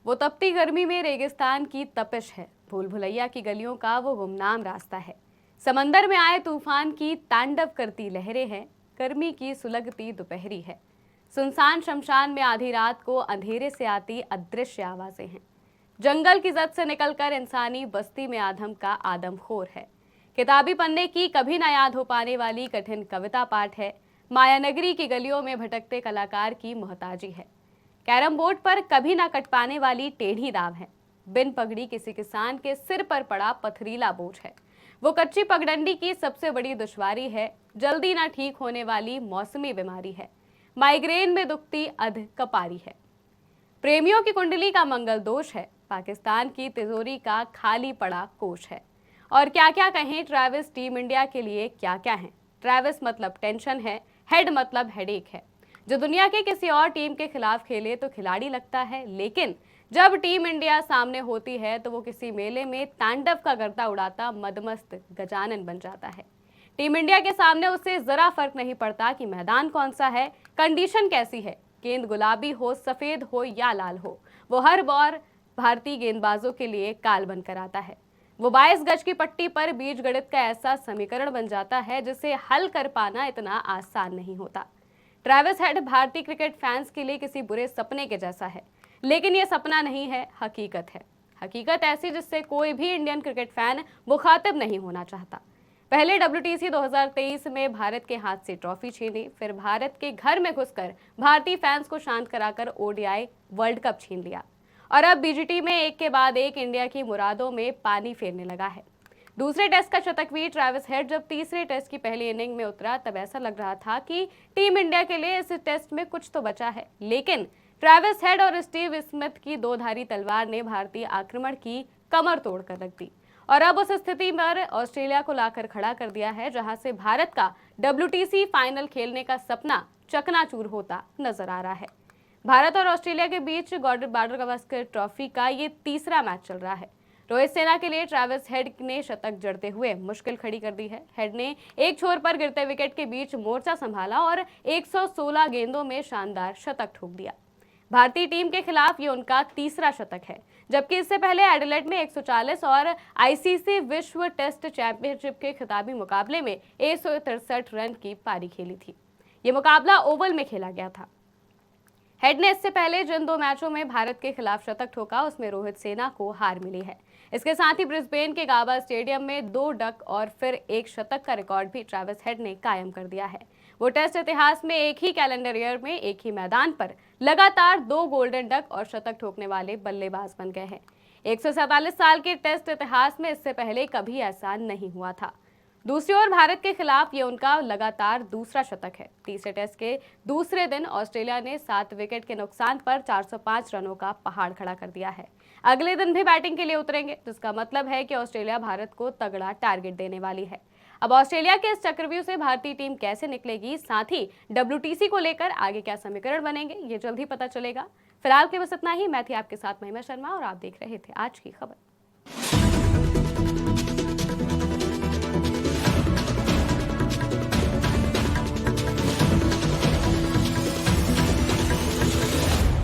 वो तपती गर्मी में रेगिस्तान की तपिश है, भूल भुलैया की गलियों का वो गुमनाम रास्ता है। समंदर में आए तूफान की तांडव करती लहरें हैं, गर्मी की सुलगती दोपहरी है। सुनसान शमशान में आधी रात को अंधेरे से आती अदृश्य आवाजें हैं। जंगल की जद से निकलकर इंसानी बस्ती में आदम का आदमखोर है। किताबी पन्ने की कभी ना याद हो पाने वाली कठिन कविता पाठ है। मायानगरी की गलियों में भटकते कलाकार की मोहताजी है। कैरम बोर्ड पर कभी ना कट पाने वाली टेढ़ी दाव है। बिन पगड़ी किसी किसान के सिर पर पड़ा पथरीला बोझ है। वो कच्ची पगडंडी की सबसे बड़ी दुश्वारी है। जल्दी ना ठीक होने वाली मौसमी बीमारी है। माइग्रेन में दुखती अध कपारी है। प्रेमियों की कुंडली का मंगल दोष है। पाकिस्तान की तिजोरी का खाली पड़ा कोष है। और क्या क्या कहें ट्रैविस टीम इंडिया के लिए क्या क्या है। ट्रैविस मतलब टेंशन है, हेड मतलब हेडेक है। जो दुनिया के किसी और टीम के खिलाफ खेले तो खिलाड़ी लगता है, लेकिन जब टीम इंडिया सामने होती है तो वो किसी मेले में तांडव का गर्दा उड़ाता मदमस्त गजानन बन जाता है। टीम इंडिया के सामने उसे जरा फर्क नहीं पड़ता कि मैदान कौन सा है, कंडीशन कैसी है, गेंद गुलाबी हो, सफेद हो या लाल हो, वो हर बार भारतीय गेंदबाजों के लिए काल बनकर आता है। वो 22 गज की पट्टी पर बीज गणित का ऐसा समीकरण बन जाता है जिसे हल कर पाना इतना आसान नहीं होता। ट्रैविस हेड भारतीय क्रिकेट फैंस के लिए किसी बुरे सपने के जैसा है, लेकिन यह सपना नहीं है, हकीकत है। हकीकत ऐसी जिससे कोई भी इंडियन क्रिकेट फैन मुखातिब नहीं होना चाहता। पहले WTC 2023 में भारत के हाथ से ट्रॉफी छीनी, फिर भारत के घर में घुसकर भारतीय फैंस को शांत कराकर ODI वर्ल्ड कप छीन लिया, और अब BGT में एक के बाद एक इंडिया की मुरादों में पानी फेरने लगा है। दूसरे टेस्ट का शतक भी ट्रैविस हेड जब तीसरे टेस्ट की पहली इनिंग में उतरा तब ऐसा लग रहा था कि टीम इंडिया के लिए इस टेस्ट में कुछ तो बचा है, लेकिन ट्रैविस हेड और स्टीव स्मिथ की दो धारी तलवार ने भारतीय आक्रमण की कमर तोड़ कर रख दी, और अब उस स्थिति पर ऑस्ट्रेलिया को लाकर खड़ा कर दिया है, जहां से भारत का WTC फाइनल खेलने का सपना चकनाचूर होता नजर आ रहा है। भारत और ऑस्ट्रेलिया के बीच बॉर्डर गावस्कर ट्रॉफी का ये तीसरा मैच चल रहा है। रोहित सेना के लिए ट्रैविस हेड ने शतक जड़ते हुए मुश्किल खड़ी कर दी है। हेड ने एक छोर पर गिरते विकेट के बीच मोर्चा संभाला और 116 गेंदों में शानदार शतक ठोक दिया। भारतीय टीम के खिलाफ ये उनका तीसरा शतक है, जबकि इससे पहले एडिलेड में 140 और ICC विश्व टेस्ट चैंपियनशिप के खिताबी मुकाबले में 163 रन की पारी खेली थी। ये मुकाबला ओवल में खेला गया था। हेड ने इससे पहले जिन दो मैचों में भारत के खिलाफ शतक ठोका उसमें रोहित सेना को हार मिली है। इसके साथ ही ब्रिस्बेन के गाबा स्टेडियम में 2 डक और फिर 1 शतक का रिकॉर्ड भी ट्रैविस हेड ने कायम कर दिया है। वो टेस्ट इतिहास में एक ही कैलेंडर ईयर में एक ही मैदान पर लगातार 2 गोल्डन डक और शतक ठोकने वाले बल्लेबाज बन गए हैं। 147 साल के टेस्ट इतिहास में इससे पहले कभी ऐसा नहीं हुआ था। दूसरी ओर भारत के खिलाफ ये उनका लगातार दूसरा शतक है। तीसरे टेस्ट के दूसरे दिन ऑस्ट्रेलिया ने 7 विकेट के नुकसान पर 405 रनों का पहाड़ खड़ा कर दिया है। अगले दिन भी बैटिंग के लिए उतरेंगे, जिसका मतलब है कि ऑस्ट्रेलिया भारत को तगड़ा टारगेट देने वाली है। अब ऑस्ट्रेलिया के इस चक्रव्यूह से भारतीय टीम कैसे निकलेगी, साथ ही WTC को लेकर आगे क्या समीकरण बनेंगे, ये जल्द ही पता चलेगा। फिलहाल के बस इतना ही। मैं थी आपके साथ महिमा शर्मा और आप देख रहे थे आज की खबर।